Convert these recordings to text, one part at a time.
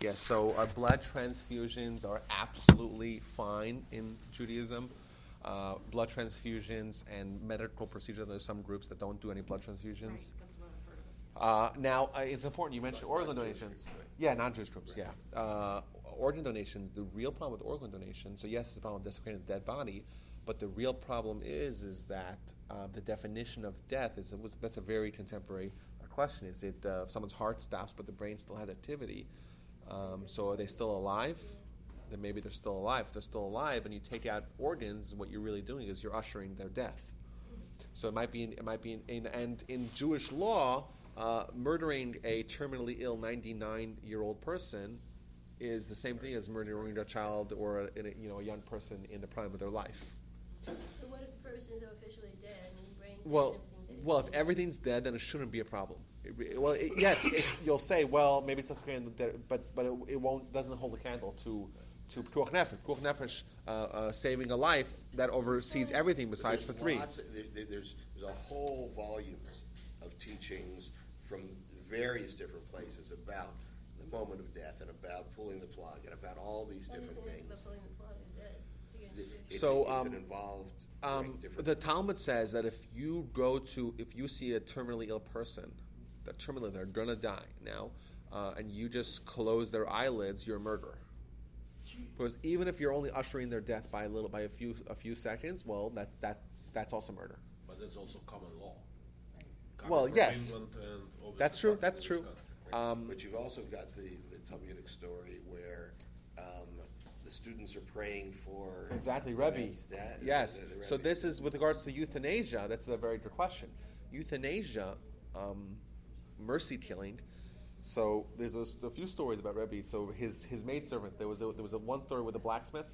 Yes. So blood transfusions are absolutely fine in Judaism. Blood transfusions and medical procedures. There's some groups that don't do any blood transfusions. Right, that's what I've heard of. Now, it's important. You mentioned organ donations. Yeah, non-Jewish groups. Yeah. Organ donations. The real problem with organ donations. So yes, it's a problem of desecrating the dead body, but the real problem is that the definition of death that's a very contemporary question. Is it if someone's heart stops but the brain still has activity? So are they still alive? Then maybe they're still alive. If they're still alive and you take out organs, what you're really doing is you're ushering their death. So it might be in Jewish law, murdering a terminally ill 99-year-old person is the same thing as murdering a child or a young person in the prime of their life. So what if the person is officially dead and the brain? Well, if everything's dead, then it shouldn't be a problem. You'll say, well, maybe it's desecrating the dead, but it doesn't hold a candle to pikuach nefesh. Pikuach nefesh, saving a life that oversees everything besides for three. There's a whole volume of teachings from various different places about the moment of death and about pulling the plug and about all these different things. About pulling the plug is that? It's an involved. The Talmud says that if you see a terminally ill person, they're gonna die now, and you just close their eyelids, you're a murderer. Because even if you're only ushering their death by a few seconds, well, that's also murder. But it's also common law. Well, yes, that's true. That's true. But you've also got the Talmudic story where the students are praying for exactly Rebbe. Yes. The Rebbe. So this is with regards to euthanasia. That's a very good question. Euthanasia, mercy killing. So there's a few stories about Rebbe. So his maidservant. There was one story with a blacksmith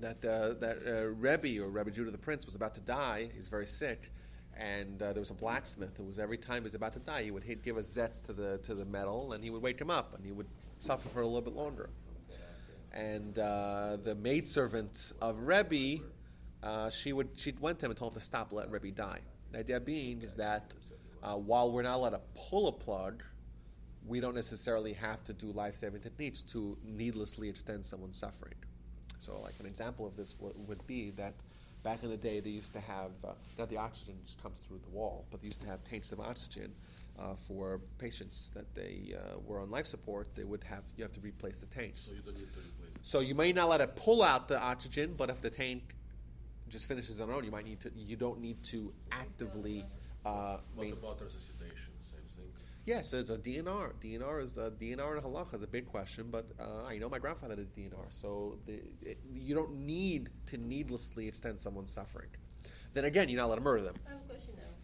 that Rebbe or Rebbe Judah the Prince was about to die. He's very sick. And there was a blacksmith who was every time he was about to die, he'd give a zetz to the metal, and he would wake him up, and he would suffer for a little bit longer. And the maidservant of Rebbe, she went to him and told him to stop letting Rebbe die. The idea being is that while we're not allowed to pull a plug, we don't necessarily have to do life-saving techniques to needlessly extend someone's suffering. So, like an example of this would be that. Back in the day, they used to have, not the oxygen just comes through the wall, but they used to have tanks of oxygen for patients that they were on life support. You have to replace the tanks. So you don't need to replace it. So you may not let it pull out the oxygen, but if the tank just finishes on its own, you don't need to actively What about resuscitation? Same thing? Yes, there's a DNR. DNR in halacha is a big question, but I know my grandfather did DNR, so you don't need to needlessly extend someone's suffering. Then again, you're not allowed to murder them. I have a question though.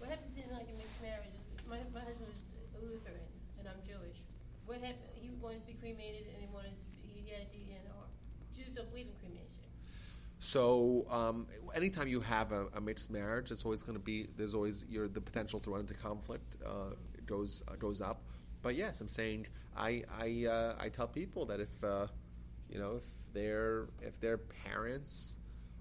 What happens in like a mixed marriage? My husband is a Lutheran and I'm Jewish. What happened? He wanted to be cremated and he had a DNR. Jews don't believe in cremation. So anytime you have a mixed marriage, there's always the potential to run into conflict. Goes up. But yes, I'm saying I tell people that if their parents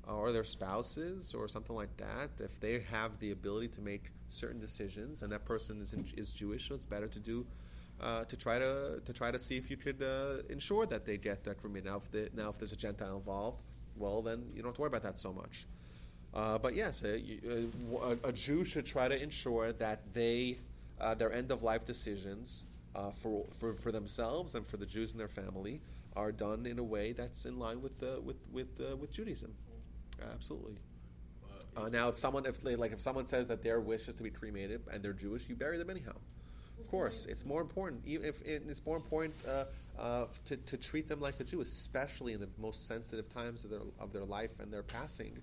or their spouses or something like that, if they have the ability to make certain decisions and that person is Jewish, so it's better to do to try to see if you could ensure that they get cremated. Now if there's a Gentile involved, well then you don't have to worry about that so much. But yes, a Jew should try to ensure that their end-of-life decisions for themselves and for the Jews and their family are done in a way that's in line with Judaism. Absolutely. Now, if someone says that their wish is to be cremated and they're Jewish, you bury them anyhow. Of course, it's more important. It's more important to treat them like a Jew, especially in the most sensitive times of their life and their passing.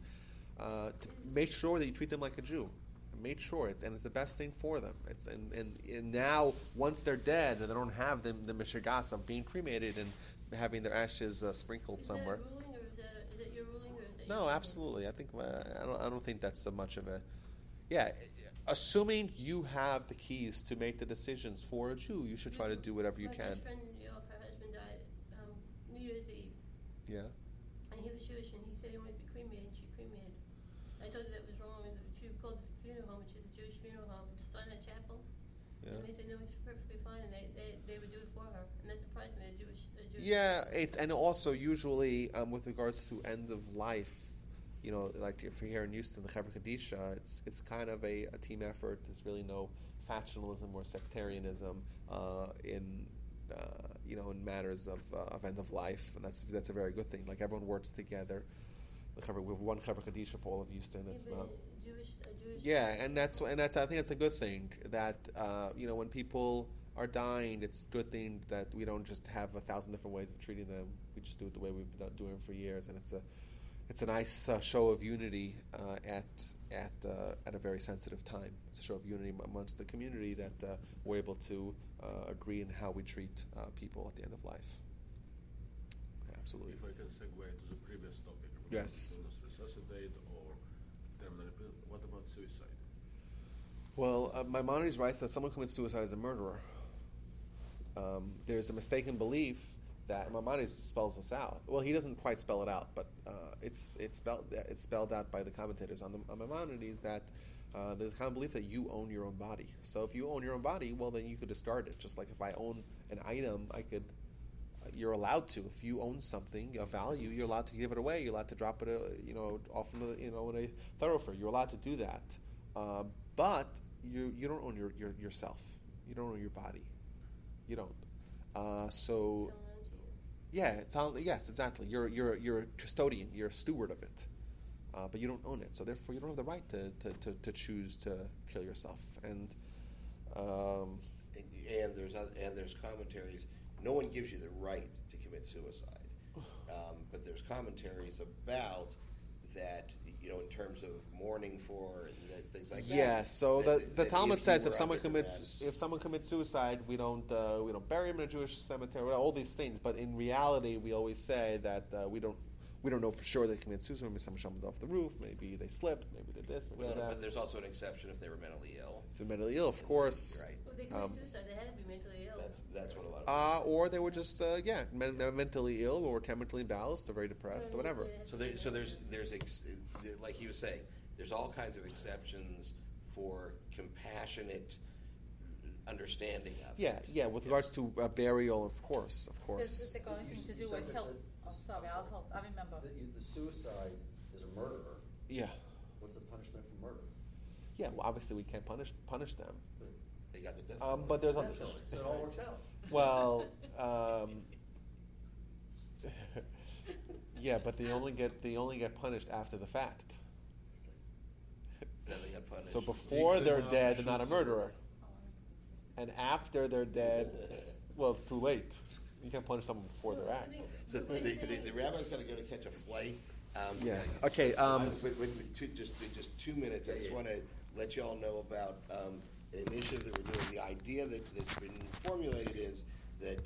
To make sure that you treat them like a Jew. Make sure it's the best thing for them. And now once they're dead and they don't have the mishigas of being cremated and having their ashes sprinkled somewhere. Is that a ruling or is that your ruling or is that No, your absolutely. I think I don't think that's so much of a. Yeah, assuming you have the keys to make the decisions for a Jew, you should try to do whatever you My can. best friend, her husband died New Year's Eve, Yeah. and he was Jewish, and he said he wanted to be cremated, and she cremated. I told her that was wrong, and she called the funeral home, which is a Jewish funeral home, Silent Chapels, Yeah. and they said no, it's perfectly fine, and they would do it for her, and that surprised me. Yeah, and also usually with regards to end of life, like if you're here in Houston, the Chevra Kadisha, it's kind of a team effort. There's really no factionalism or sectarianism in in matters of end of life, and that's a very good thing. Like everyone works together. We have one Chevra Kadisha for all of Houston. It's not. Jewish. Yeah, and that's I think that's a good thing that when people are dying, it's a good thing that we don't just have 1,000 different ways of treating them. We just do it the way we've been doing it for years, and it's a nice show of unity at a very sensitive time. It's a show of unity amongst the community that we're able to agree in how we treat people at the end of life. Absolutely. If I can segue to the previous topic. Yes. Resuscitate or terminal. What about suicide? Well, Maimonides writes that someone commits suicide is a murderer. There's a mistaken belief that Maimonides spells this out. Well, he doesn't quite spell it out, but it's spelled out by the commentators on Maimonides that there's a common belief that you own your own body. So if you own your own body, well, then you could discard it. Just like if I own an item, you're allowed to. If you own something, a value, you're allowed to give it away. You're allowed to drop it, off in a thoroughfare. You're allowed to do that. But you don't own yourself. You don't own your body. You don't. So. Yeah, yes, exactly. You're a custodian. You're a steward of it, but you don't own it. So therefore, you don't have the right to choose to kill yourself. And there's commentaries. No one gives you the right to commit suicide, but there's commentaries about that. In terms of mourning for things like that. Yeah. So the Talmud says if someone commits suicide, we don't bury him in a Jewish cemetery. All these things, but in reality, we always say that we don't know for sure they committed suicide. Maybe someone jumped off the roof. Maybe they slipped. Maybe they did this. Maybe that. But there's also an exception if they were mentally ill. If they're mentally ill, of course. Right. Well, they committed suicide. They had to be mentally ill. That's what a lot of. Or they were just mentally ill or chemically imbalanced or very depressed or whatever. So there's like he was saying, there's all kinds of exceptions for compassionate understanding of it. Yeah. With regards to burial, of course. Does it got anything to do with help? Oh, sorry, I'll help. I remember. The suicide is a murderer. Yeah. What's the punishment for murder? Yeah. Well, obviously we can't punish them. They got the death. But there's other. So it all works out. Well. Yeah, but they only get punished after the fact. Then they got punished. So before they're dead, they're not a murderer, and after they're dead, well, it's too late. You can't punish someone before their act. So the rabbi's got to go to catch a flight. Yeah. Okay. Just 2 minutes. I just want to let you all know about an initiative that we're doing. The idea that's been formulated is that